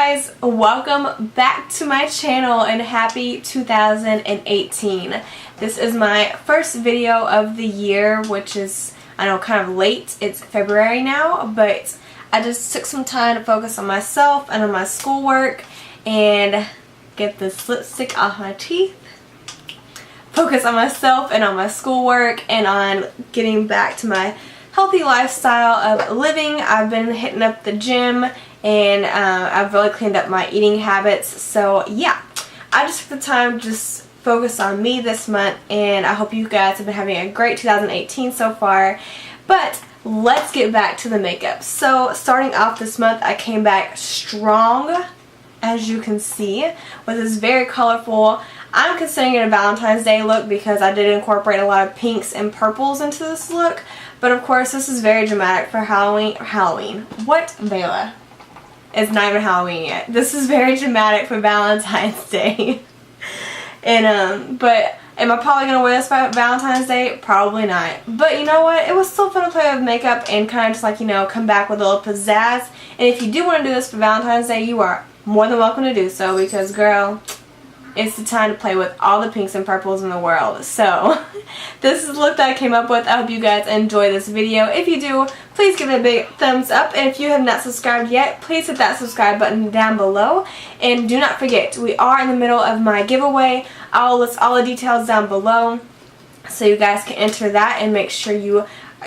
guys, welcome back to my channel and happy 2018. This is my first video of the year, which is, I know, kind of late. It's February now, but I just took some time to focus on myself and on my schoolwork and get this lipstick off my teeth. Focus on myself and on my schoolwork and on getting back to my healthy lifestyle of living. I've been hitting up the gym and I've really cleaned up my eating habits. So yeah, I just took the time to just focus on me this month, and I hope you guys have been having a great 2018 so far. But let's get back to the makeup. So starting off this month, I came back strong, as you can see, with this very colorful, I'm considering it a Valentine's Day look because I did incorporate a lot of pinks and purples into this look. But of course, this is very dramatic for Halloween. What, Vela? It's not even Halloween yet. This is very dramatic for Valentine's Day. And but am I probably gonna wear this for Valentine's Day? Probably not. But you know what? It was still fun to play with makeup and kind of just like, you know, come back with a little pizzazz. And if you do want to do this for Valentine's Day, you are more than welcome to do so, because girl, it's the time to play with all the pinks and purples in the world. So this is the look that I came up with. I hope you guys enjoy this video. If you do, please give it a big thumbs up. And if you have not subscribed yet, please hit that subscribe button down below. And do not forget, we are in the middle of my giveaway. I'll list all the details down below so you guys can enter that and make sure you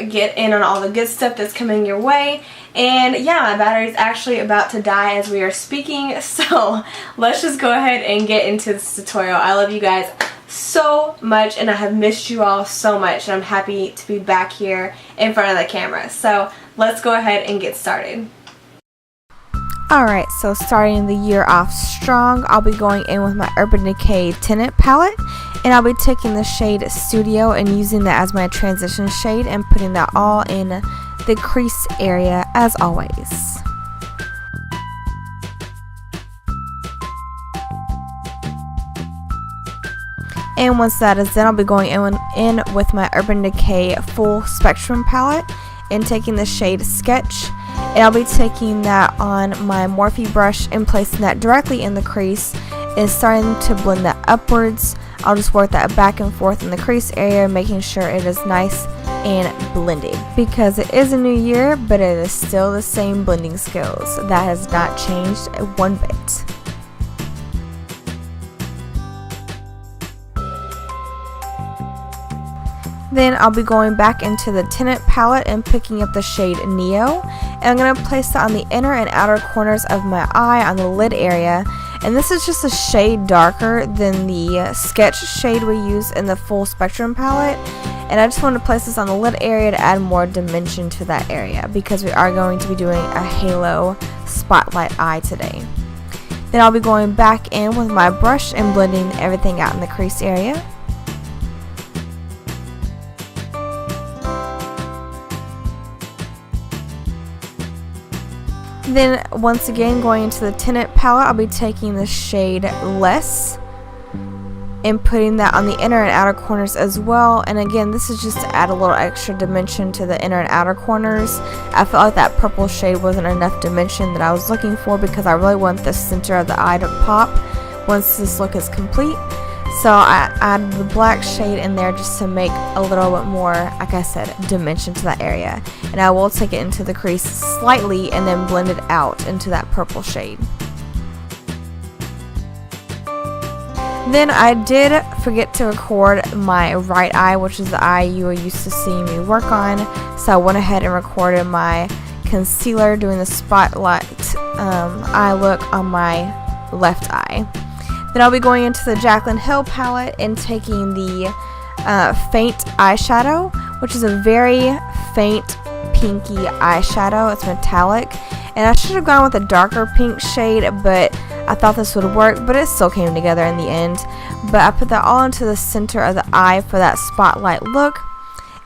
get in on all the good stuff that's coming your way. And yeah, my battery is actually about to die as we are speaking, so let's just go ahead and get into this tutorial. I love you guys so much and I have missed you all so much, and I'm happy to be back here in front of the camera. So let's go ahead and get started. Alright, so starting the year off strong, I'll be going in with my Urban Decay Tinted palette, and I'll be taking the shade Studio and using that as my transition shade and putting that all in the crease area as always. And once that is done, I'll be going in with my Urban Decay Full Spectrum palette and taking the shade Sketch. And I'll be taking that on my Morphe brush and placing that directly in the crease and starting to blend that upwards. I'll just work that back and forth in the crease area, making sure it is nice and blended, because it is a new year, but it is still the same blending skills. That has not changed one bit. Then I'll be going back into the tinted palette and picking up the shade Neo, and I'm going to place that on the inner and outer corners of my eye on the lid area. And this is just a shade darker than the Sketch shade we use in the Full Spectrum palette, and I just want to place this on the lid area to add more dimension to that area, because we are going to be doing a halo spotlight eye today. Then I'll be going back in with my brush and blending everything out in the crease area. Then once again, going into the tinted palette, I'll be taking the shade Less and putting that on the inner and outer corners as well. And again, this is just to add a little extra dimension to the inner and outer corners. I felt like that purple shade wasn't enough dimension that I was looking for, because I really want the center of the eye to pop once this look is complete. So I added the black shade in there just to make a little bit more, like I said, dimension to that area. And I will take it into the crease slightly and then blend it out into that purple shade. Then I did forget to record my right eye, which is the eye you were used to seeing me work on. So I went ahead and recorded my concealer doing the spotlight eye look on my left eye. Then I'll be going into the Jaclyn Hill palette and taking the Faint eyeshadow, which is a very faint pinky eyeshadow. It's metallic, and I should have gone with a darker pink shade, but I thought this would work, but it still came together in the end. But I put that all into the center of the eye for that spotlight look.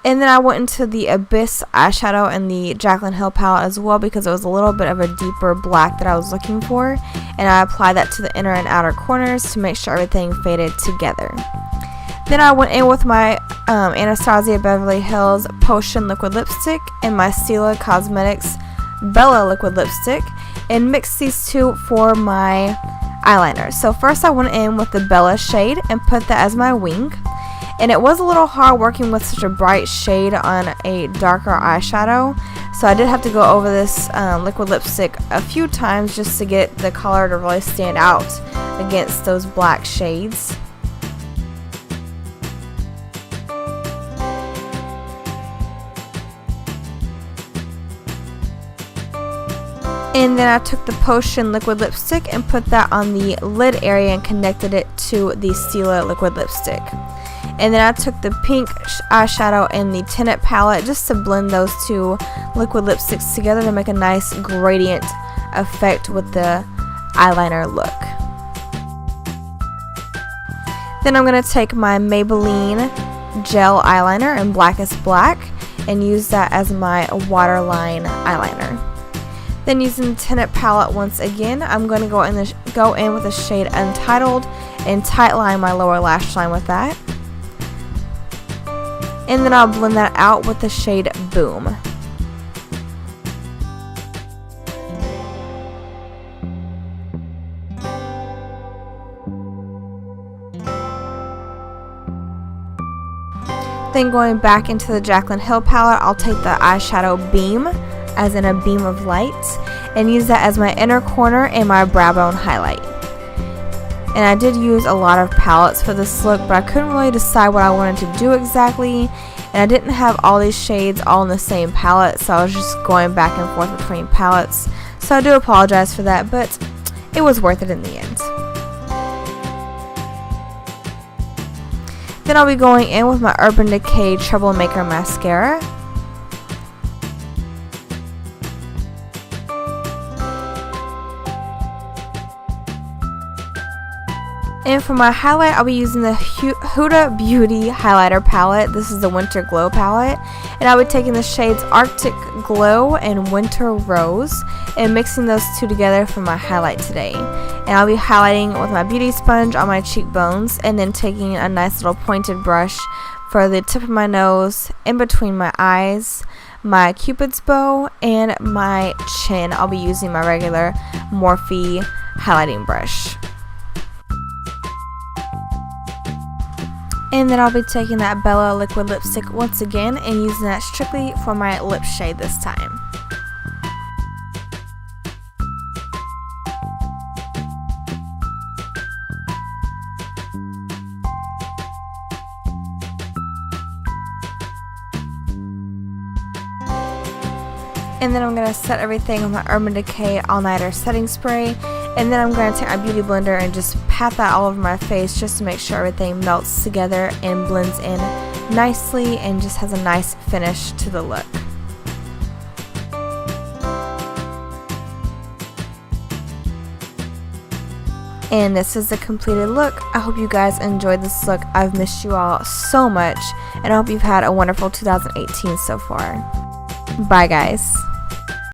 And then I went into the Abyss eyeshadow in the Jaclyn Hill palette as well, because it was a little bit of a deeper black that I was looking for. And I applied that to the inner and outer corners to make sure everything faded together. Then I went in with my Anastasia Beverly Hills Potion Liquid Lipstick and my Stila Cosmetics Bella Liquid Lipstick. and mix these two for my eyeliner. So first I went in with the Vela shade and put that as my wing. And it was a little hard working with such a bright shade on a darker eyeshadow. So I did have to go over this liquid lipstick a few times just to get the color to really stand out against those black shades. And then I took the Potion liquid lipstick and put that on the lid area and connected it to the Stila liquid lipstick. And then I took the pink eyeshadow and the tinted palette just to blend those two liquid lipsticks together to make a nice gradient effect with the eyeliner look. Then I'm going to take my Maybelline gel eyeliner in Blackest Black and use that as my waterline eyeliner. Then using the tinted palette once again, I'm going to go in with the shade Untitled and tightline my lower lash line with that. And then I'll blend that out with the shade Boom. Then going back into the Jaclyn Hill palette, I'll take the eyeshadow Beam, as in a beam of light, and use that as my inner corner and my brow bone highlight. And I did use a lot of palettes for this look, but I couldn't really decide what I wanted to do exactly, and I didn't have all these shades all in the same palette, so I was just going back and forth between palettes. So I do apologize for that, but it was worth it in the end. Then I'll be going in with my Urban Decay Troublemaker mascara. And for my highlight, I'll be using the Huda Beauty highlighter palette. This is the Winter Glow palette. And I'll be taking the shades Arctic Glow and Winter Rose and mixing those two together for my highlight today. And I'll be highlighting with my beauty sponge on my cheekbones and then taking a nice little pointed brush for the tip of my nose, in between my eyes, my Cupid's bow, and my chin. I'll be using my regular Morphe highlighting brush. And then I'll be taking that Bella liquid lipstick once again and using that strictly for my lip shade this time. And then I'm going to set everything with my Urban Decay All Nighter setting spray. And then I'm going to take my beauty blender and just pat that all over my face just to make sure everything melts together and blends in nicely and just has a nice finish to the look. And this is the completed look. I hope you guys enjoyed this look. I've missed you all so much, and I hope you've had a wonderful 2018 so far. Bye guys.